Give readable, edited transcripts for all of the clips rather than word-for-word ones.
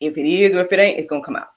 If it is or if it ain't, it's going to come out.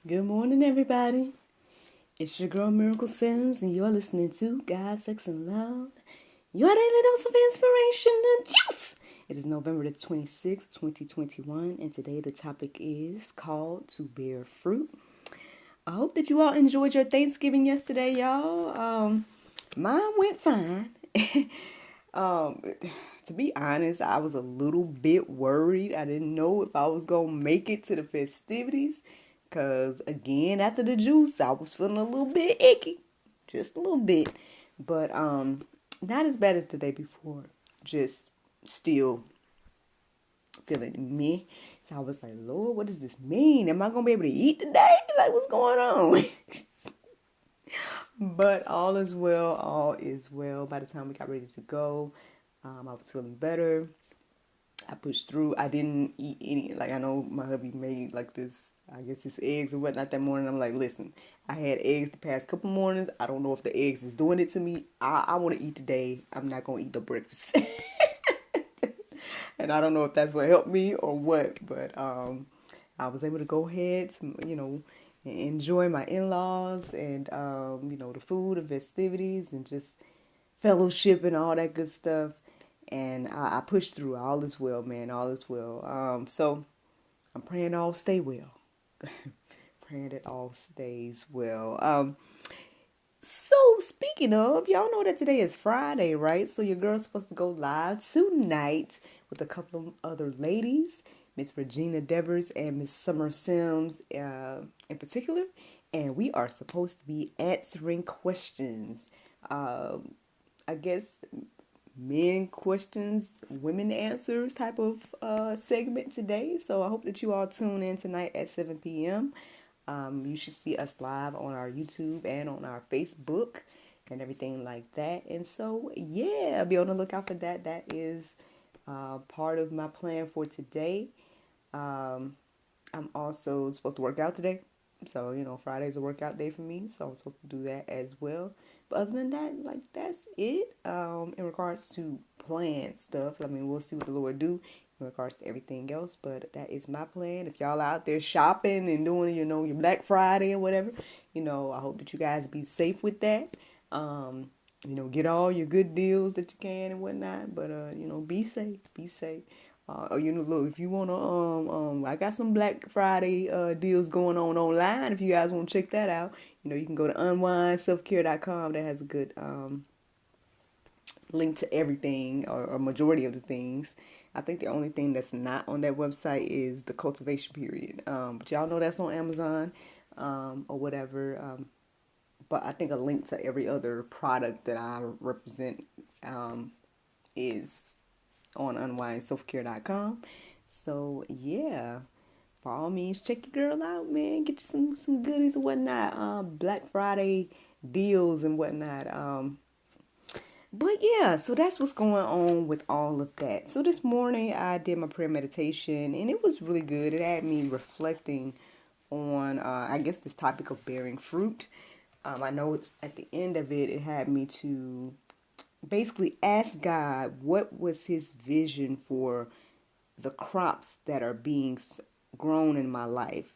Good morning, everybody. It's your girl Miracle Sims, and you're listening to God, Sex, and Love, your daily dose of inspiration and juice. It is November the 26th, 2021, and today the topic is called To Bear Fruit. I hope that you all enjoyed your Thanksgiving yesterday, y'all. Mine went fine. To be honest, I was a little bit worried. I didn't know if I was going to make it to the festivities. Because, again, after the juice, I was feeling a little bit icky. Just a little bit. But not as bad as the day before. Just still feeling meh. So I was like, Lord, what does this mean? Am I going to be able to eat today? Like, what's going on? But all is well. All is well. By the time we got ready to go, I was feeling better. I pushed through. I didn't eat any. Like, I know my hubby made like this, I guess his eggs and whatnot that morning. I'm like, listen, I had eggs the past couple mornings. I don't know if the eggs is doing it to me. I want to eat today. I'm not going to eat the breakfast. And I don't know if that's what helped me or what. But I was able to go ahead, enjoy my in-laws and, the food and festivities and just fellowship and all that good stuff. And I pushed through. All is well, man. All is well. So I'm praying all stay well. Praying that all stays well. So speaking of, y'all know that today is Friday, right? So your girl's supposed to go live tonight with a couple of other ladies, Miss Regina Devers and Miss Summer Sims in particular. And we are supposed to be answering questions. I guess men questions, women answers type of segment today. So I hope that you all tune in tonight at 7 p.m. You should see us live on our YouTube and on our Facebook and everything like that. And so, yeah, be on the lookout for that. That is part of my plan for today. I'm also supposed to work out today. So, Friday's a workout day for me. So I'm supposed to do that as well. But other than that, that's it. In regards to planned stuff, we'll see what the Lord do in regards to everything else. But that is my plan. If y'all out there shopping and doing, your Black Friday or whatever, I hope that you guys be safe with that. Get all your good deals that you can and whatnot. But, be safe. Be safe. Look, if you want to, I got some Black Friday deals going on online. If you guys want to check that out, you can go to unwindselfcare.com. That has a good link to everything or majority of the things. I think the only thing that's not on that website is the cultivation period. But y'all know that's on Amazon or whatever. But I think a link to every other product that I represent is on unwindselfcare.com. So yeah, by all means, check your girl out, man. Get you some goodies and whatnot. Black Friday deals and whatnot. But yeah, so that's what's going on with all of that. So this morning I did my prayer meditation and it was really good. It had me reflecting on, I guess, this topic of bearing fruit. I know it's at the end of it, it had me to basically ask God what was his vision for the crops that are being grown in my life.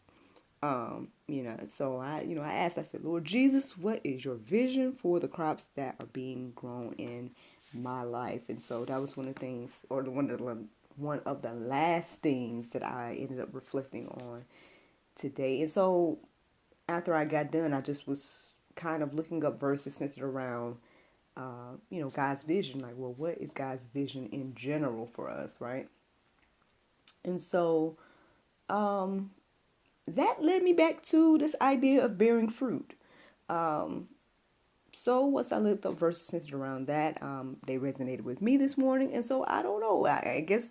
So I asked, I said, Lord Jesus, what is your vision for the crops that are being grown in my life? And so that was one of the things, or one of the last things that I ended up reflecting on today. And so after I got done, I just was kind of looking up verses centered around God's vision. Like, well, what is God's vision in general for us, right? And so that led me back to this idea of bearing fruit. So once I looked up verses centered around that, they resonated with me this morning. And so I don't know. I guess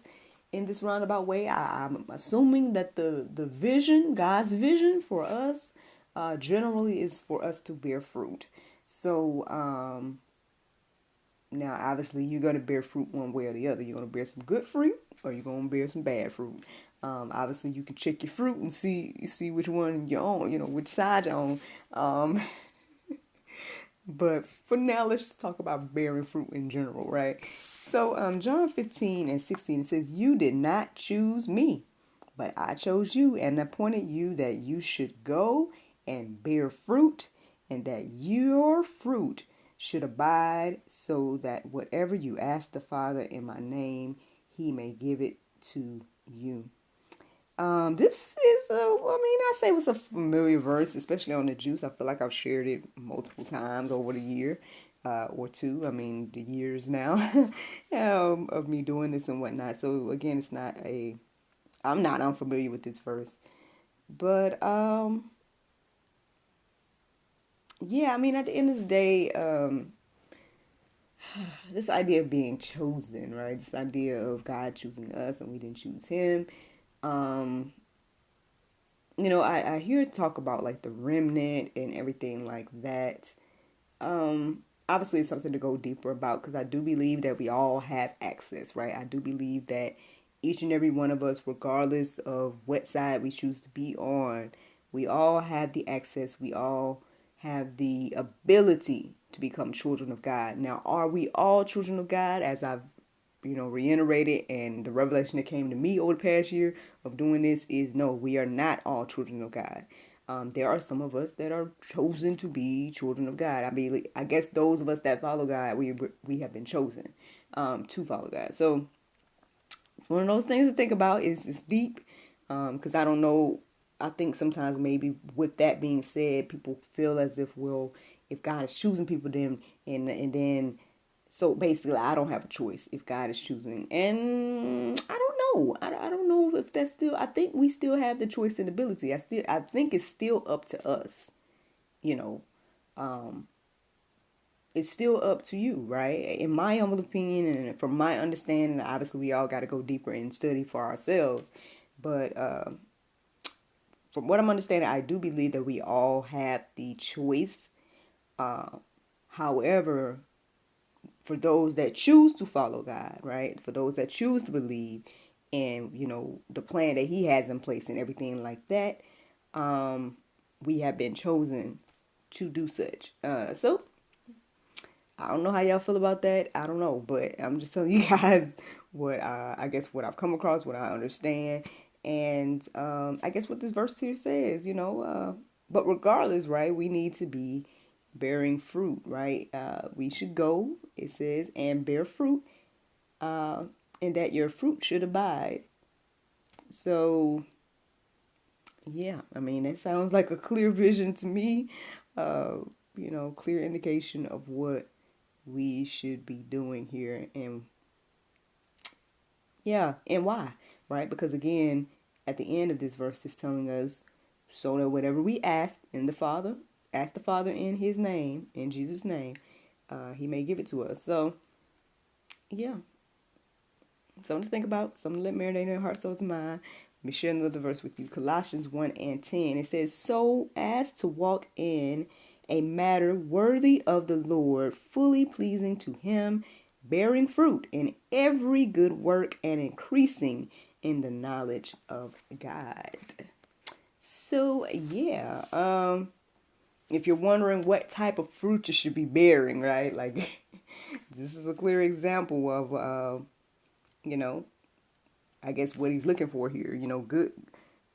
in this roundabout way. I'm assuming that the vision, God's vision for us, generally is for us to bear fruit. So now, obviously, you're going to bear fruit one way or the other. You're going to bear some good fruit, or you're going to bear some bad fruit. Obviously, you can check your fruit and see which one you're on. Which side you're on. But for now, let's just talk about bearing fruit in general, right? So, John 15:16 says, "You did not choose me, but I chose you and appointed you that you should go and bear fruit, and that your fruit should abide, so that whatever you ask the Father in my name, he may give it to you." This is I say it was a familiar verse, especially on the juice. I feel like I've shared it multiple times over the year, or two. I mean, the years now, of me doing this and whatnot. So again, I'm not unfamiliar with this verse, but yeah. I mean, at the end of the day, this idea of being chosen, right? This idea of God choosing us and we didn't choose Him. Um, I hear talk about like the remnant and everything like that. Obviously, it's something to go deeper about, because I do believe that we all have access, right? I do believe that each and every one of us, regardless of what side we choose to be on, we all have the access. We all have the ability to become children of God. Now, are we all children of God? As I've reiterated, and the revelation that came to me over the past year of doing this is, no, we are not all children of God. There are some of us that are chosen to be children of God. I mean, I guess those of us that follow God, we have been chosen to follow God. So it's one of those things to think about. It's deep, because I don't know. I think sometimes maybe with that being said, people feel as if, well, if God is choosing people, then and then so basically, I don't have a choice if God is choosing. And I don't know. I don't know if that's still. I think we still have the choice and ability. I think it's still up to us. You know, um, it's still up to you, right? In my humble opinion, and from my understanding, obviously we all got to go deeper and study for ourselves. But from what I'm understanding, I do believe that we all have the choice. However, for those that choose to follow God, right? For those that choose to believe in, the plan that He has in place and everything like that, we have been chosen to do such. So I don't know how y'all feel about that. I don't know, but I'm just telling you guys what I guess what I've come across, what I understand, and I guess what this verse here says. But regardless, right? We need to be bearing fruit, right? We should go, it says, and bear fruit, and that your fruit should abide. So, yeah, I mean, that sounds like a clear vision to me. Clear indication of what we should be doing here, and yeah, and why, right? Because again, at the end of this verse, it's telling us, so that whatever we ask the Father in His name, in Jesus' name, He may give it to us. So, yeah, something to think about, something to let marinate in your heart, soul, and mind. Let me share another verse with you. Colossians 1:10. It says, "So as to walk in a manner worthy of the Lord, fully pleasing to Him, bearing fruit in every good work and increasing in the knowledge of God." So, yeah, if you're wondering what type of fruit you should be bearing, right? Like, this is a clear example of, I guess what He's looking for here, good,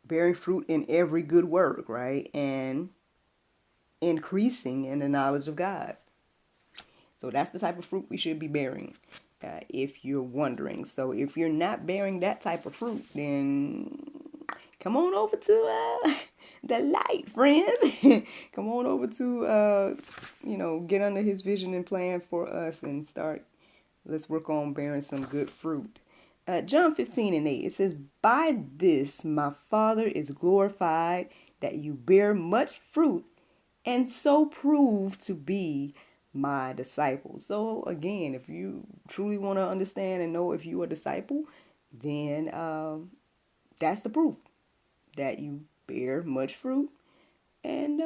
bearing fruit in every good work, right? And increasing in the knowledge of God. So that's the type of fruit we should be bearing, if you're wondering. So if you're not bearing that type of fruit, then come on over to the light, friends. Come on over to, get under His vision and plan for us and let's work on bearing some good fruit. John 15:8, it says, "By this my Father is glorified, that you bear much fruit, and so prove to be my disciples." So again, if you truly want to understand and know if you are a disciple, then that's the proof that you bear much fruit. And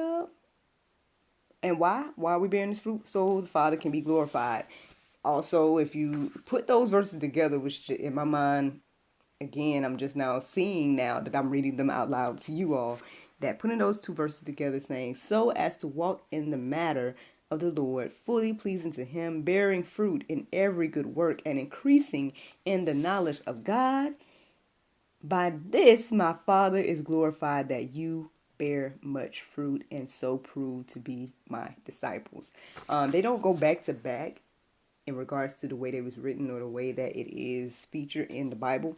why are we bearing this fruit? So the Father can be glorified. Also, if you put those verses together, which in my mind, again, I'm just now seeing now that I'm reading them out loud to you all, that putting those two verses together saying, so as to walk in the matter of the Lord, fully pleasing to him, bearing fruit in every good work, and increasing in the knowledge of God. By this my Father is glorified, that you bear much fruit and so prove to be my disciples. They don't go back to back in regards to the way they was written or the way that it is featured in the Bible.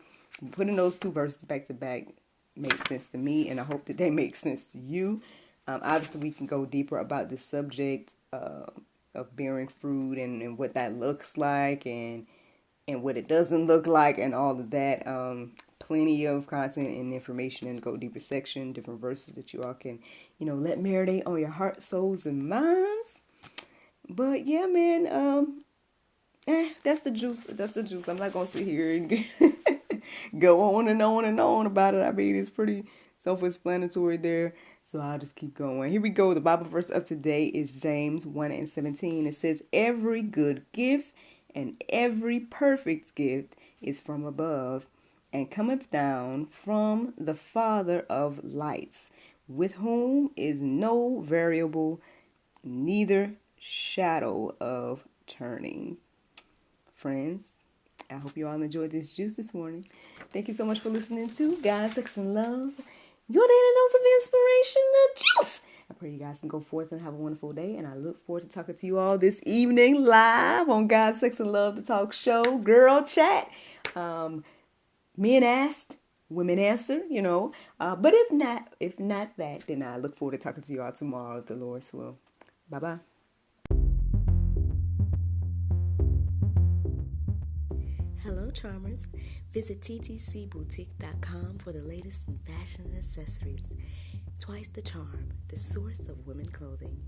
Putting those two verses back to back makes sense to me, and I hope that they make sense to you. Obviously, we can go deeper about this subject of bearing fruit and what that looks like and what it doesn't look like and all of that. Plenty of content and information in the Go Deeper section, different verses that you all can, let marinate on your heart, souls, and minds. But yeah, man, that's the juice. That's the juice. I'm not gonna sit here and go on and on and on about it. I mean, it's pretty self-explanatory there. So I'll just keep going. Here we go. The Bible verse of today is James 1:17. It says, every good gift and every perfect gift is from above and cometh down from the Father of lights, with whom is no variable, neither shadow of turning. Friends, I hope you all enjoyed this juice this morning. Thank you so much for listening to God, Sex, and Love, your daily dose of inspiration, the juice. I pray you guys can go forth and have a wonderful day, and I look forward to talking to you all this evening live on God, Sex, and Love, the talk show, Girl Chat. Men asked, women answer, but if not that, then I look forward to talking to you all tomorrow if the Lord's will. Bye-bye. Hello, charmers. Visit ttcboutique.com for the latest in fashion and accessories. Twice the charm, the source of women clothing.